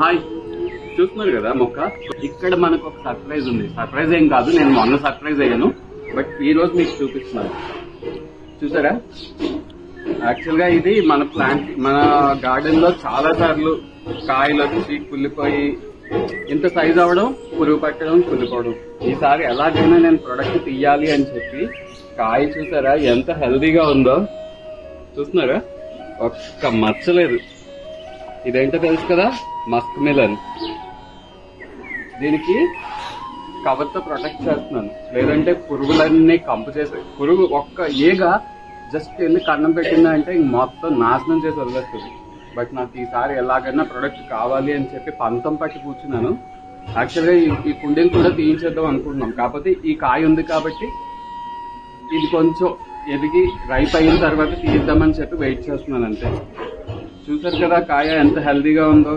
Hi, చూస్తున్నారు కదా మొక్క. ఇక్కడ మనకు ఒక సర్ప్రైజ్ ఉంది. సర్ప్రైజ్ ఏం కాదు, నేను మొన్న సర్ప్రైజ్ అయ్యాను, బట్ ఈ రోజు మీకు చూపిస్తున్నాను. చూసారా, యాక్చువల్ గా ఇది మన ప్లాంట్, మన గార్డెన్ లో చాలా సార్లు కాయలు వచ్చి కుళ్ళిపోయి ఇంత సైజ్ అవడం, పురుగు పట్టడం, కుళ్ళిపోవడం. ఈసారి ఎలాగైనా నేను ప్రొడక్ట్ తీయాలి అని చెప్పి కాయ చూసారా ఎంత హెల్దీగా ఉందో. చూస్తున్నారా, ఒక్క మచ్చలేదు. ఇదేంటో తెలుసు కదా, మస్క్ మిలన్. దీనికి కవర్ తో ప్రొటెక్ట్ చేస్తున్నాను, లేదంటే పురుగులన్నీ కంపు చేసి, పురుగు ఒక్క ఏగా జస్ట్ వెళ్ళి కన్నం పెట్టిందా అంటే మొత్తం నాశనం చేసి వదిలేస్తుంది. బట్ నాకు ఈసారి ఎలాగైనా ప్రొడక్ట్ కావాలి అని చెప్పి పంతం పట్టి కూర్చున్నాను. యాక్చువల్గా ఈ కుండీలు కూడా తీయించేద్దాం అనుకుంటున్నాం, కాకపోతే ఈ కాయ ఉంది కాబట్టి ఇది కొంచెం ఎదిగి రైప్ అయిన తర్వాత తీద్దామని చెప్పి వెయిట్ చేస్తున్నాను అంతే. చూసారు కదా కాయ ఎంత హెల్దీగా ఉందో.